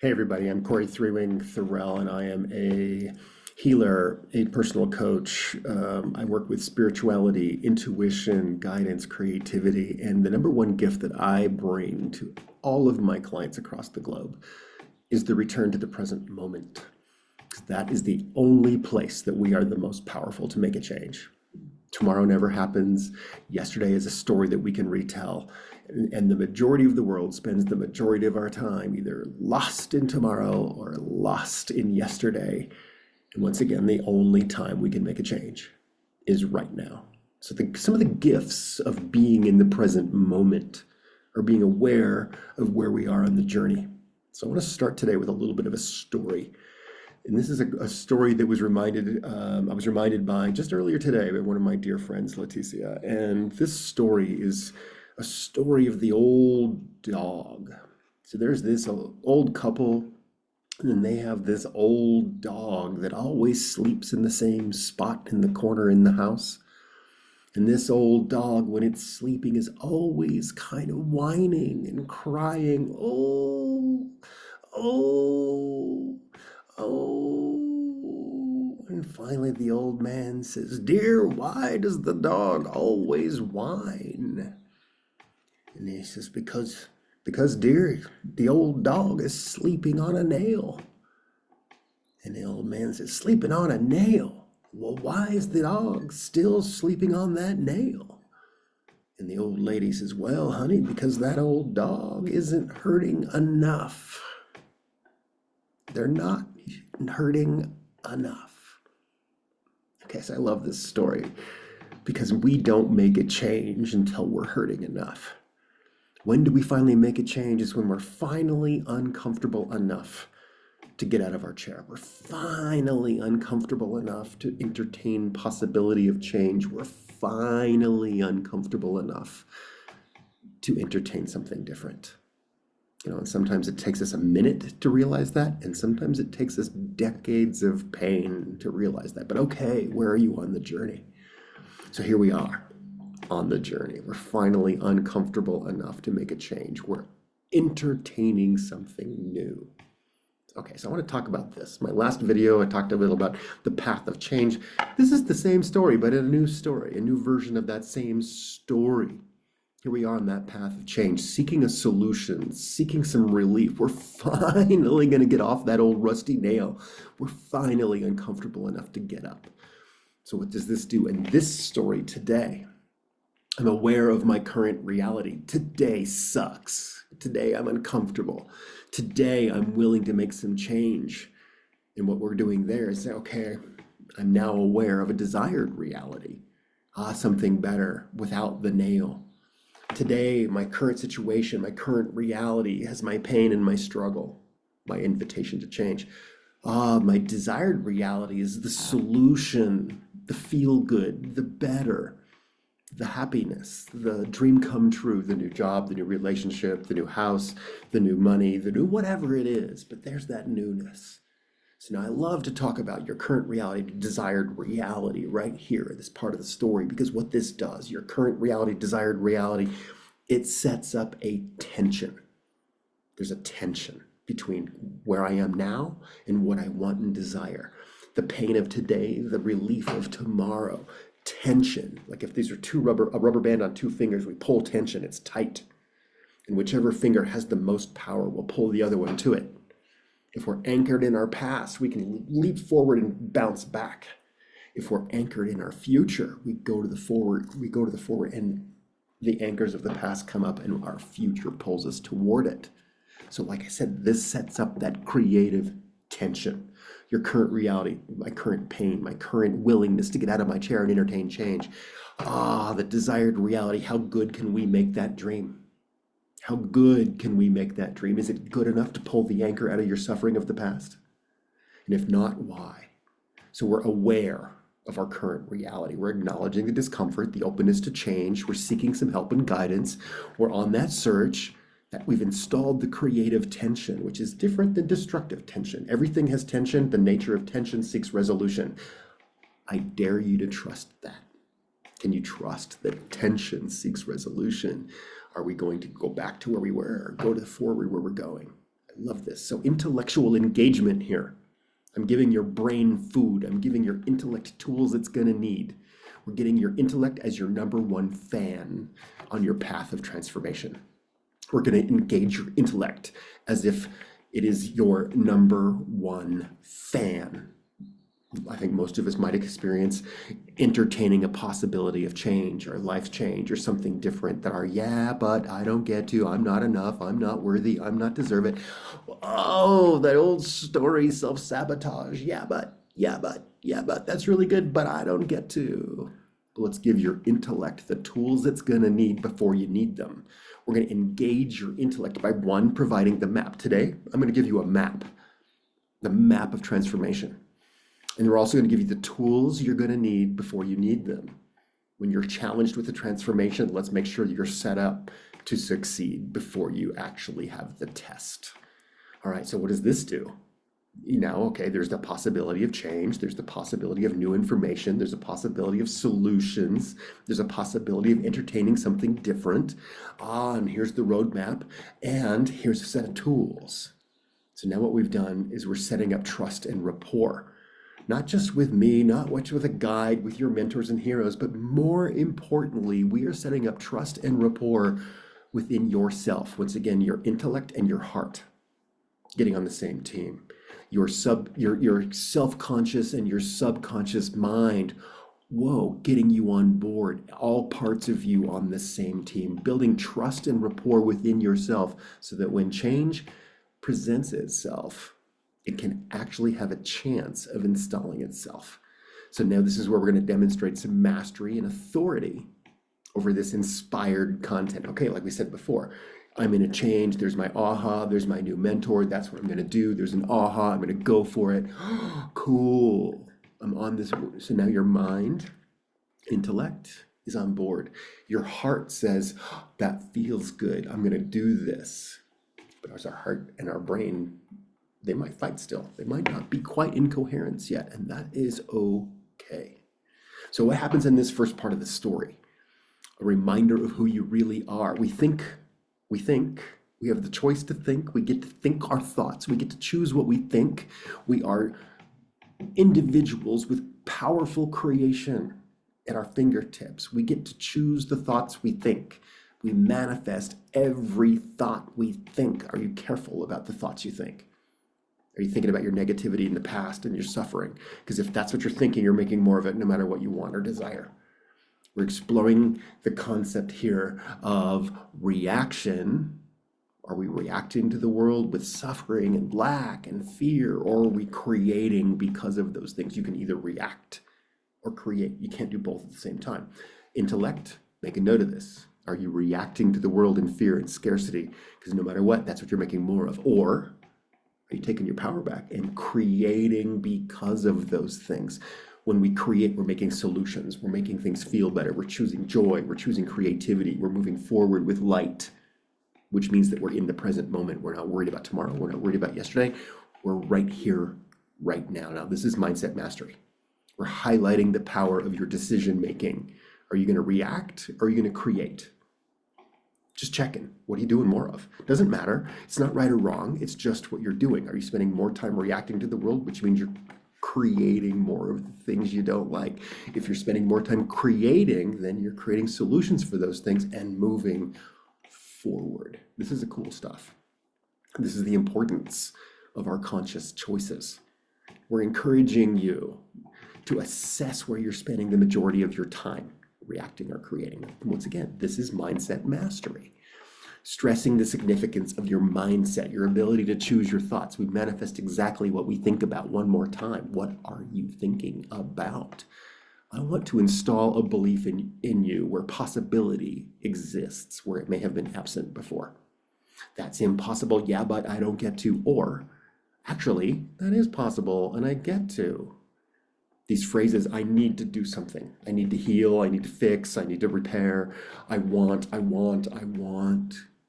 Hey everybody, I'm Cory Thorell, and I am a healer, a personal coach. I work with spirituality, intuition, guidance, creativity, and the number one gift that I bring to all of my clients across the globe is the return to the present moment. 'Cause that is the only place that we are the most powerful to make a change. Tomorrow never happens. Yesterday is a story that we can retell. And the majority of the world spends the majority of our time either lost in tomorrow or lost in yesterday. And once again, the only time we can make a change is right now. So some of the gifts of being in the present moment are being aware of where we are on the journey. So I want to start today with a little bit of a story. And this is a story that I was reminded by just earlier today by one of my dear friends, Leticia. And this story is a story of the old dog. So there's this old couple, and they have this old dog that always sleeps in the same spot in the corner in the house. And this old dog, when it's sleeping, is always kind of whining and crying, oh, oh. Oh, and finally the old man says, "Dear, why does the dog always whine?" And he says, because, dear, the old dog is sleeping on a nail." And the old man says, "Sleeping on a nail? Well, why is the dog still sleeping on that nail?" And the old lady says, "Well, honey, because that old dog isn't hurting enough. They're not hurting enough." Okay, so I love this story because we don't make a change until we're hurting enough. When do we finally make a change? Is when we're finally uncomfortable enough to get out of our chair. We're finally uncomfortable enough to entertain possibility of change. We're finally uncomfortable enough to entertain something different. And sometimes it takes us a minute to realize that, and sometimes it takes us decades of pain to realize that. But okay, where are you on the journey? So here we are on the journey. We're finally uncomfortable enough to make a change. We're entertaining something new. Okay, so I want to talk about this. My last video, I talked a little about the path of change. This is the same story, but a new story, a new version of that same story. Here we are on that path of change, seeking a solution, seeking some relief. We're finally going to get off that old rusty nail. We're finally uncomfortable enough to get up. So what does this do? In this story today, I'm aware of my current reality. Today sucks. Today I'm uncomfortable. Today I'm willing to make some change. And what we're doing there is say, okay, I'm now aware of a desired reality. Something better without the nail. Today, my current situation, my current reality has my pain and my struggle, my invitation to change. My desired reality is the solution, the feel good, the better, the happiness, the dream come true, the new job, the new relationship, the new house, the new money, the new whatever it is. But there's that newness. So now I love to talk about your current reality, desired reality right here, this part of the story, because what this does, your current reality, desired reality, it sets up a tension. There's a tension between where I am now and what I want and desire. The pain of today, the relief of tomorrow, tension. Like if these are a rubber band on two fingers, we pull tension, it's tight. And whichever finger has the most power will pull the other one to it. If we're anchored in our past, we can leap forward and bounce back. If we're anchored in our future, we go to the forward, and the anchors of the past come up and our future pulls us toward it. So like I said, this sets up that creative tension. Your current reality, my current pain, my current willingness to get out of my chair and entertain change. The desired reality, how good can we make that dream? How good can we make that dream? Is it good enough to pull the anchor out of your suffering of the past? And if not, why? So we're aware of our current reality. We're acknowledging the discomfort, the openness to change. We're seeking some help and guidance. We're on that search. That we've installed the creative tension, which is different than destructive tension. Everything has tension. The nature of tension seeks resolution. I dare you to trust that. Can you trust that tension seeks resolution? Are we going to go back to where we were or go to the forward where we're going? I love this. So intellectual engagement here. I'm giving your brain food. I'm giving your intellect tools it's going to need. We're getting your intellect as your number one fan on your path of transformation. We're going to engage your intellect as if it is your number one fan. I think most of us might experience entertaining a possibility of change or life change or something different that are, yeah, but I don't get to, I'm not enough, I'm not worthy, I'm not deserve it. Oh, that old story, self-sabotage. Yeah, but, that's really good, but I don't get to. Let's give your intellect the tools it's going to need before you need them. We're going to engage your intellect by one, providing the map. Today, I'm going to give you a map, the map of transformation. And we're also going to give you the tools you're going to need before you need them. When you're challenged with the transformation, let's make sure that you're set up to succeed before you actually have the test. All right, so what does this do? Okay, there's the possibility of change. There's the possibility of new information. There's a possibility of solutions. There's a possibility of entertaining something different. And here's the roadmap. And here's a set of tools. So now what we've done is we're setting up trust and rapport. Not just with me, not just with a guide, with your mentors and heroes, but more importantly, we are setting up trust and rapport within yourself. Once again, your intellect and your heart getting on the same team. Your self-conscious and your subconscious mind, getting you on board, all parts of you on the same team, building trust and rapport within yourself so that when change presents itself, it can actually have a chance of installing itself. So now this is where we're going to demonstrate some mastery and authority over this inspired content. Okay, like we said before, I'm in a change. There's my aha. There's my new mentor. That's what I'm going to do. There's an aha. I'm going to go for it. Cool. I'm on this. So now your mind, intellect is on board. Your heart says, that feels good. I'm going to do this. But as our heart and our brain, they might fight still. They might not be quite in coherence yet, and that is okay. So what happens in this first part of the story? A reminder of who you really are. We think, we have the choice to think, we get to think our thoughts, we get to choose what we think. We are individuals with powerful creation at our fingertips. We get to choose the thoughts we think. We manifest every thought we think. Are you careful about the thoughts you think? Are you thinking about your negativity in the past and your suffering? Because if that's what you're thinking, you're making more of it no matter what you want or desire. We're exploring the concept here of reaction. Are we reacting to the world with suffering and lack and fear, or are we creating because of those things? You can either react or create. You can't do both at the same time. Intellect, make a note of this. Are you reacting to the world in fear and scarcity? Because no matter what, that's what you're making more of. Or are you taking your power back and creating because of those things? When we create, we're making solutions. We're making things feel better. We're choosing joy. We're choosing creativity. We're moving forward with light, which means that we're in the present moment. We're not worried about tomorrow. We're not worried about yesterday. We're right here, right now. Now, this is mindset mastery. We're highlighting the power of your decision making. Are you going to react or are you going to create? Just checking. What are you doing more of? Doesn't matter. It's not right or wrong. It's just what you're doing. Are you spending more time reacting to the world, which means you're creating more of the things you don't like? If you're spending more time creating, then you're creating solutions for those things and moving forward. This is the cool stuff. This is the importance of our conscious choices. We're encouraging you to assess where you're spending the majority of your time, reacting or creating. Once again, this is mindset mastery. Stressing the significance of your mindset, your ability to choose your thoughts. We manifest exactly what we think about. One more time. What are you thinking about? I want to install a belief in you where possibility exists, where it may have been absent before. That's impossible. Yeah, but I don't get to. Or actually, that is possible and I get to. These phrases, I need to do something. I need to heal. I need to fix. I need to repair. I want.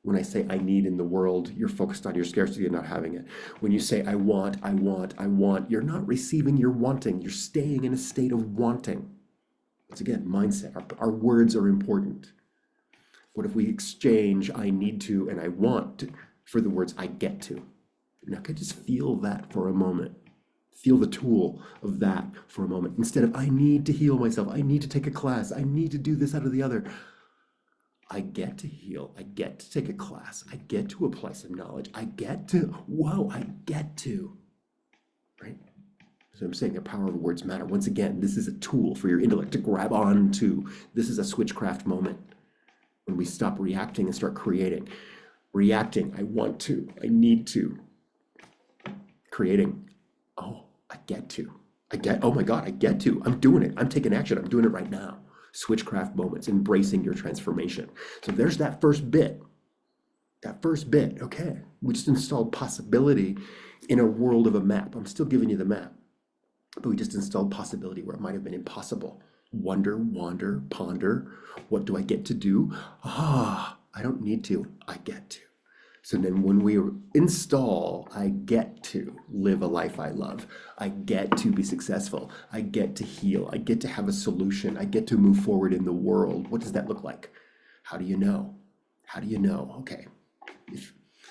When I say I need in the world, you're focused on your scarcity and not having it. When you say I want, you're not receiving, you're wanting. You're staying in a state of wanting. Once again, mindset. Our words are important. What if we exchange I need to and I want to for the words I get to? Now, can I just feel that for a moment? Feel the tool of that for a moment. Instead of, I need to heal myself. I need to take a class. I need to do this, out of the other. I get to heal. I get to take a class. I get to apply some knowledge. I get to, I get to, right? So I'm saying the power of words matter. Once again, this is a tool for your intellect to grab on to. This is a switchcraft moment when we stop reacting and start creating. Reacting, I want to, I need to. Creating, oh, I get to. Oh my God, I get to. I'm doing it. I'm taking action. I'm doing it right now. Switchcraft moments, embracing your transformation. So there's that first bit. Okay. We just installed possibility in a world of a map. I'm still giving you the map, but we just installed possibility where it might have been impossible. Wonder, wander, ponder. What do I get to do? I don't need to. I get to. So then when we install, I get to live a life I love. I get to be successful. I get to heal. I get to have a solution. I get to move forward in the world. What does that look like? How do you know? How do you know? Okay.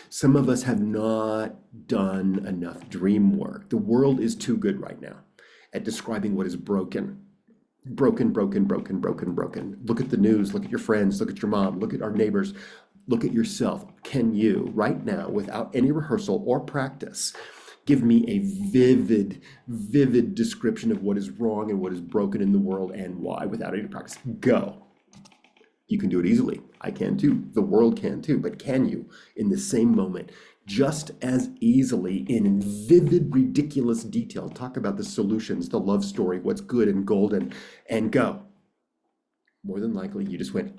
Some of us have not done enough dream work. The world is too good right now at describing what is broken. Broken. Look at the news. Look at your friends. Look at your mom. Look at our neighbors. Look at yourself. Can you, right now, without any rehearsal or practice, give me a vivid description of what is wrong and what is broken in the world and why, without any practice? Go. You can do it easily. I can too. The world can too. But can you, in the same moment, just as easily, in vivid, ridiculous detail, talk about the solutions, the love story, what's good and golden, and go? More than likely, you just went,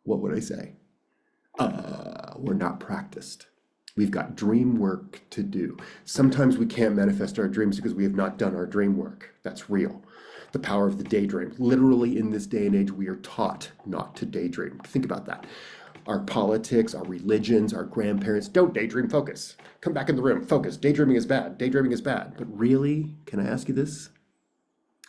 what would I say? We're not practiced. We've got dream work to do. Sometimes we can't manifest our dreams because we have not done our dream work. That's real. The power of the daydream. Literally in this day and age, we are taught not to daydream. Think about that. Our politics, our religions, our grandparents, don't daydream, focus. Come back in the room, focus. Daydreaming is bad. Daydreaming is bad. But really, can I ask you this?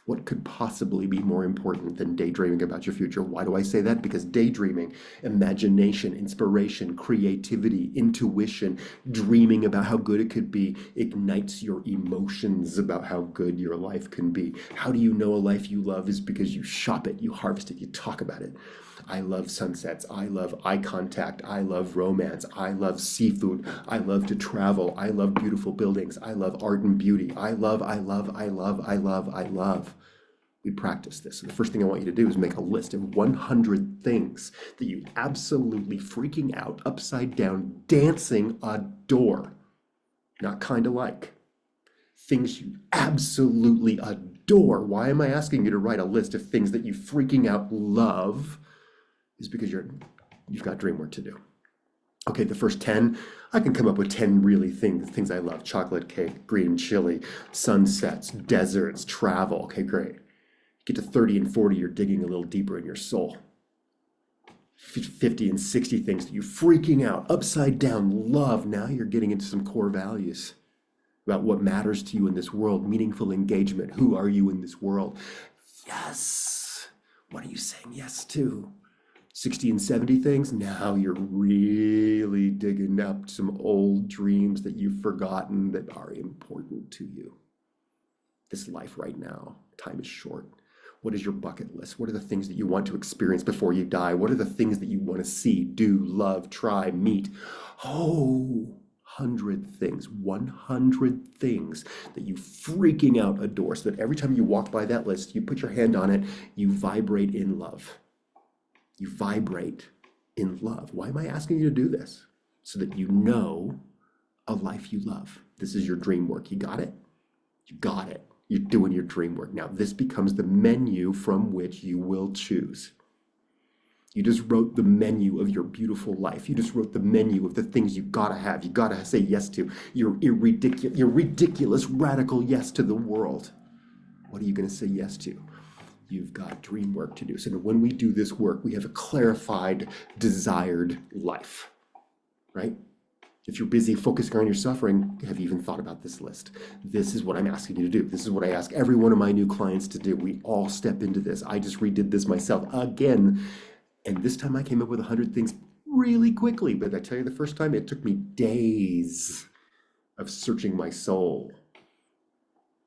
What could possibly be more important than daydreaming about your future? Why do I say that? Because daydreaming, imagination, inspiration, creativity, intuition, dreaming about how good it could be, ignites your emotions about how good your life can be. How do you know a life you love? Is because you shop it, you harvest it, you talk about it. I love sunsets. I love eye contact. I love romance. I love seafood. I love to travel. I love beautiful buildings. I love art and beauty. I love. We practice this. And the first thing I want you to do is make a list of 100 things that you absolutely freaking out, upside down, dancing adore. Not kind of like. Things you absolutely adore. Why am I asking you to write a list of things that you freaking out love? Is because you've got dream work to do. Okay, the first 10, I can come up with 10 really things I love. Chocolate cake, green chili, sunsets, deserts, travel. Okay, great. Get to 30 and 40, you're digging a little deeper in your soul. 50 and 60 things that you freaking out, upside down, love. Now you're getting into some core values about what matters to you in this world, meaningful engagement. Who are you in this world? Yes. What are you saying yes to? 60 and 70 things, now you're really digging up some old dreams that you've forgotten that are important to you. This life right now, time is short. What is your bucket list? What are the things that you want to experience before you die? What are the things that you want to see, do, love, try, meet? 100 things, 100 things that you freaking out adore, so that every time you walk by that list, you put your hand on it, you vibrate in love. You vibrate in love. Why am I asking you to do this? So that you know a life you love. This is your dream work. You got it? You got it. You're doing your dream work. Now, this becomes the menu from which you will choose. You just wrote the menu of your beautiful life. You just wrote the menu of the things you gotta have, you gotta say yes to. Your ridiculous, radical yes to the world. What are you gonna say yes to? You've got dream work to do. So when we do this work, we have a clarified, desired life, right? If you're busy focusing on your suffering, have you even thought about this list? This is what I'm asking you to do. This is what I ask every one of my new clients to do. We all step into this. I just redid this myself again. And this time I came up with 100 things really quickly. But I tell you, the first time it took me days of searching my soul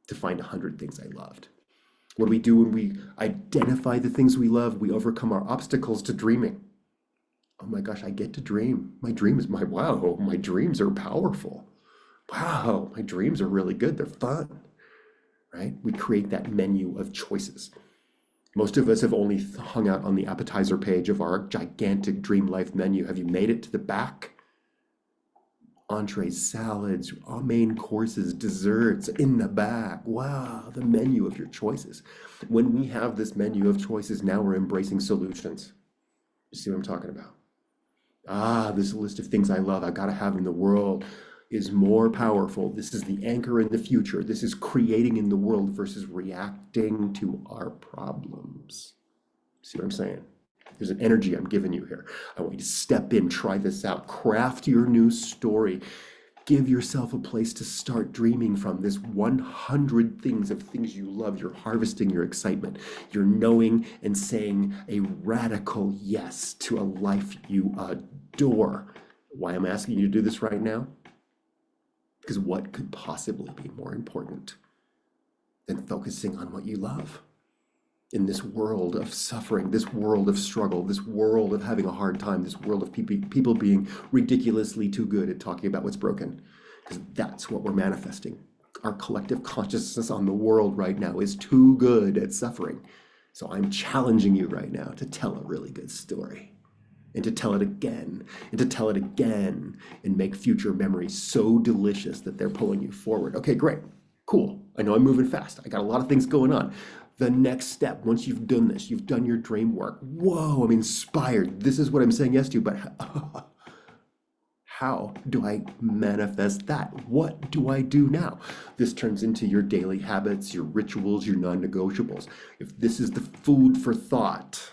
to find 100 things I loved. What do we do when we identify the things we love? We overcome our obstacles to dreaming. Oh my gosh, I get to dream. My dream is wow, my dreams are powerful. Wow, my dreams are really good. They're fun, right? We create that menu of choices. Most of us have only hung out on the appetizer page of our gigantic dream life menu. Have you made it to the back? Entrees, salads, main courses, desserts in the back. Wow, the menu of your choices. When we have this menu of choices, now we're embracing solutions. You see what I'm talking about? This list of things I love, I gotta have in the world is more powerful. This is the anchor in the future. This is creating in the world versus reacting to our problems. See what I'm saying? There's an energy I'm giving you here. I want you to step in, try this out, craft your new story. Give yourself a place to start dreaming from. This 100 things of things you love. You're harvesting your excitement. You're knowing and saying a radical yes to a life you adore. Why I'm asking you to do this right now? Because what could possibly be more important than focusing on what you love? In this world of suffering, this world of struggle, this world of having a hard time, this world of people being ridiculously too good at talking about what's broken, because that's what we're manifesting. Our collective consciousness on the world right now is too good at suffering. So I'm challenging you right now to tell a really good story, and to tell it again, and to tell it again, and make future memories so delicious that they're pulling you forward. Okay, great, cool. I know I'm moving fast. I got a lot of things going on. The next step, once you've done this, you've done your dream work. Whoa, I'm inspired. This is what I'm saying yes to, but how do I manifest that? What do I do now? This turns into your daily habits, your rituals, your non-negotiables. If this is the food for thought,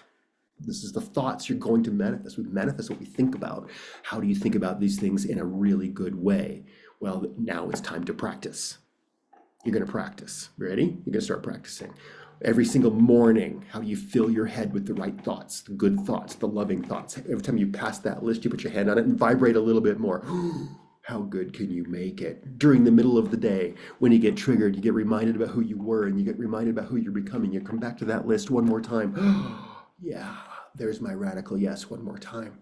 this is the thoughts you're going to manifest. We manifest what we think about. How do you think about these things in a really good way? Well, now it's time to practice. You're going to practice. Ready? You're going to start practicing. Every single morning, how do you fill your head with the right thoughts, the good thoughts, the loving thoughts? Every time you pass that list, you put your hand on it and vibrate a little bit more. How good can you make it? During the middle of the day, when you get triggered, you get reminded about who you were and you get reminded about who you're becoming. You come back to that list one more time. Yeah, there's my radical yes one more time.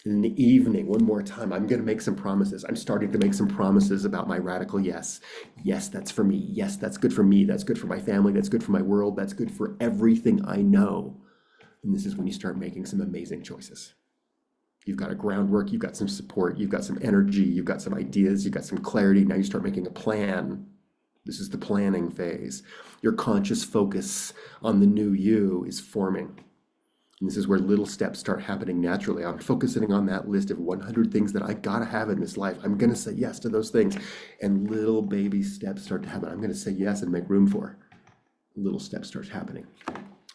In the evening, one more time, I'm going to make some promises. I'm starting to make some promises about my radical yes. Yes, that's for me. Yes, that's good for me. That's good for my family. That's good for my world. That's good for everything I know. And this is when you start making some amazing choices. You've got a groundwork. You've got some support. You've got some energy. You've got some ideas. You've got some clarity. Now you start making a plan. This is the planning phase. Your conscious focus on the new you is forming. And this is where little steps start happening naturally. I'm focusing on that list of 100 things that I gotta have in this life. I'm gonna say yes to those things. And little baby steps start to happen. I'm gonna say yes and make room for. Little steps starts happening.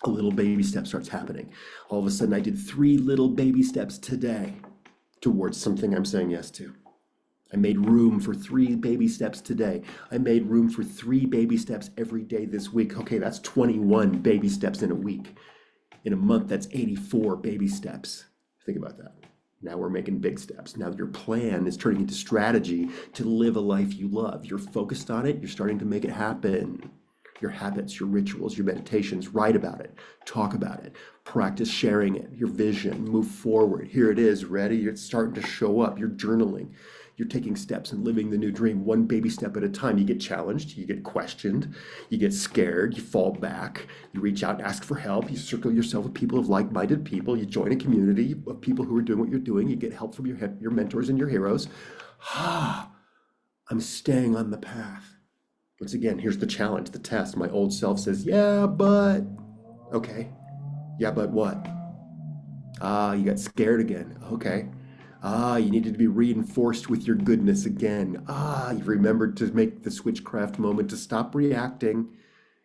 A little baby step starts happening. All of a sudden I did 3 little baby steps today towards something I'm saying yes to. I made room for 3 baby steps today. I made room for 3 baby steps every day this week. Okay, that's 21 baby steps in a week. In a month, that's 84 baby steps. Think about that. Now we're making big steps. Now your plan is turning into strategy to live a life you love. You're focused on it. You're starting to make it happen. Your habits, your rituals, your meditations, write about it, talk about it, practice sharing it, your vision, move forward. Here it is, ready? It's starting to show up. You're journaling. You're taking steps and living the new dream, one baby step at a time. You get challenged, you get questioned, you get scared, you fall back, you reach out and ask for help, you circle yourself with people of like-minded people, you join a community of people who are doing what you're doing, you get help from your mentors and your heroes. I'm staying on the path. Once again, here's the challenge, the test. My old self says, yeah, but, okay. Yeah, but what? You got scared again. Okay. You needed to be reinforced with your goodness again. You remembered to make the switchcraft moment to stop reacting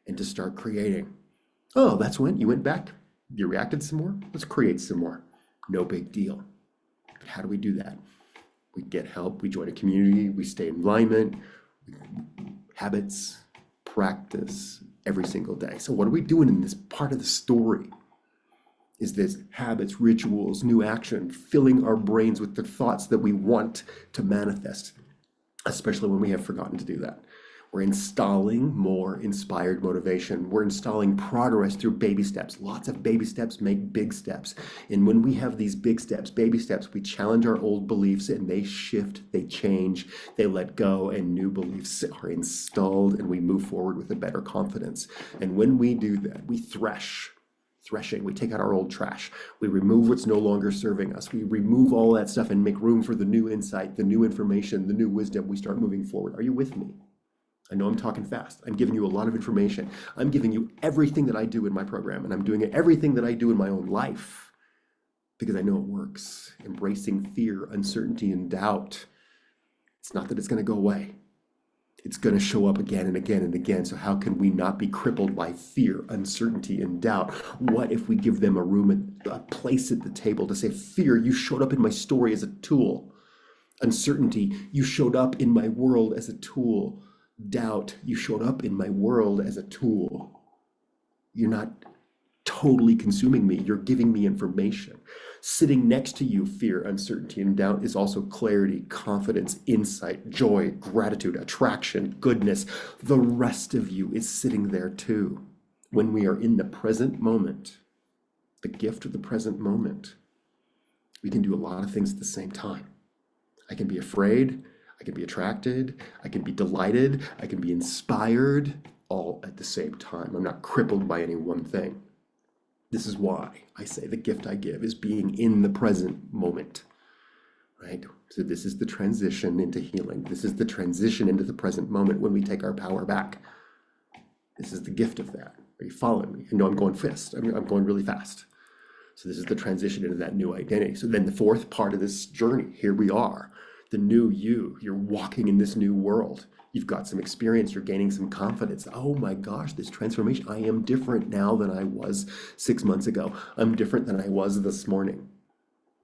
and to start creating. Oh, that's when you went back. You reacted some more. Let's create some more. No big deal. How do we do that? We get help. We join a community. We stay in alignment. Habits, practice every single day. So what are we doing in this part of the story? is this habits, rituals, new action, filling our brains with the thoughts that we want to manifest, especially when we have forgotten to do that. We're installing more inspired motivation. We're installing progress through baby steps. Lots of baby steps make big steps. And when we have these big steps, baby steps, we challenge our old beliefs and they shift, they change, they let go, and new beliefs are installed and we move forward with a better confidence. And when we do that, we threshing, we take out our old trash. We remove what's no longer serving us. We remove all that stuff and make room for the new insight, the new information, the new wisdom. We start moving forward. Are you with me? I know I'm talking fast. I'm giving you a lot of information. I'm giving you everything that I do in my program, and I'm doing everything that I do in my own life because I know it works. Embracing fear, uncertainty, and doubt. It's not that it's going to go away. It's going to show up again and again and again. So how can we not be crippled by fear, uncertainty, and doubt? What if we give them a room, a place at the table to say, fear, you showed up in my story as a tool. Uncertainty, you showed up in my world as a tool. Doubt, you showed up in my world as a tool. You're not totally consuming me. You're giving me information. Sitting next to you, fear, uncertainty, and doubt is also clarity, confidence, insight, joy, gratitude, attraction, goodness. The rest of you is sitting there too. When we are in the present moment, the gift of the present moment, we can do a lot of things at the same time. I can be afraid, I can be attracted, I can be delighted, I can be inspired, all at the same time. I'm not crippled by any one thing. This is why I say the gift I give is being in the present moment, right? So this is the transition into healing. This is the transition into the present moment when we take our power back. This is the gift of that. Are you following me? I know I'm going fast. I'm going really fast. So this is the transition into that new identity. So then the fourth part of this journey, here we are. The new you, you're walking in this new world. You've got some experience, you're gaining some confidence. Oh my gosh, this transformation. I am different now than I was 6 months ago. I'm different than I was this morning.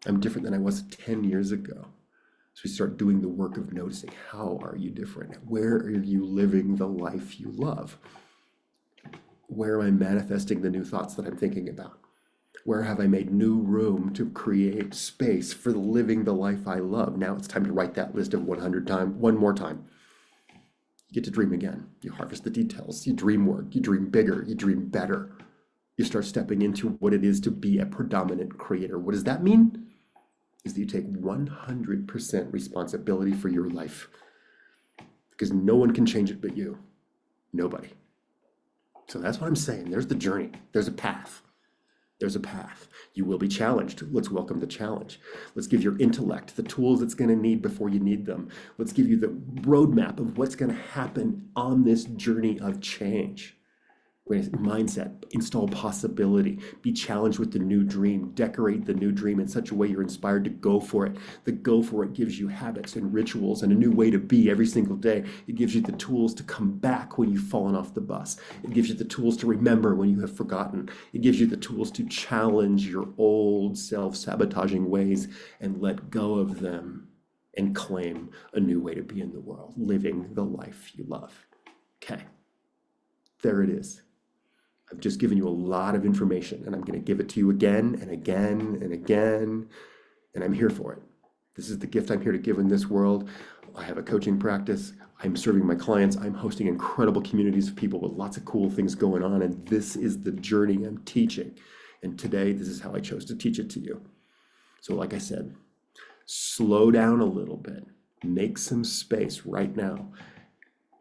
I'm different than I was 10 years ago. So we start doing the work of noticing, how are you different? Where are you living the life you love? Where am I manifesting the new thoughts that I'm thinking about? Where have I made new room to create space for living the life I love? Now it's time to write that list of 100 times, one more time. You get to dream again. You harvest the details. You dream work. You dream bigger. You dream better. You start stepping into what it is to be a predominant creator. What does that mean? Is that you take 100% responsibility for your life. Because no one can change it but you. Nobody. So that's what I'm saying. There's the journey. There's a path. There's a path. You will be challenged. Let's welcome the challenge. Let's give your intellect the tools it's going to need before you need them. Let's give you the roadmap of what's going to happen on this journey of change. Mindset, install possibility, be challenged with the new dream, decorate the new dream in such a way you're inspired to go for it. The go for it gives you habits and rituals and a new way to be every single day. It gives you the tools to come back when you've fallen off the bus. It gives you the tools to remember when you have forgotten. It gives you the tools to challenge your old self-sabotaging ways and let go of them and claim a new way to be in the world, living the life you love. Okay, there it is. I've just given you a lot of information and I'm going to give it to you again and again and again, and I'm here for it. This is the gift I'm here to give in this world. I have a coaching practice. I'm serving my clients. I'm hosting incredible communities of people with lots of cool things going on, and this is the journey I'm teaching. And today, this is how I chose to teach it to you. So like I said, slow down a little bit. Make some space right now.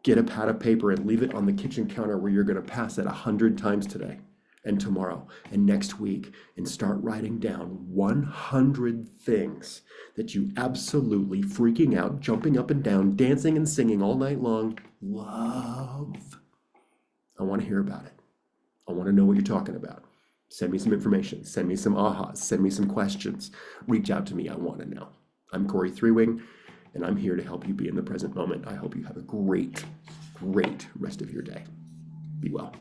Get a pad of paper and leave it on the kitchen counter where you're going to pass it 100 times today and tomorrow and next week, and start writing down 100 things that you absolutely freaking out, jumping up and down, dancing and singing all night long love. I want to hear about it. I want to know what you're talking about. Send me some information. Send me some ahas. Send me some questions. Reach out to me. I want to know. I'm Cory Thorell, and I'm here to help you be in the present moment. I hope you have a great, great rest of your day. Be well.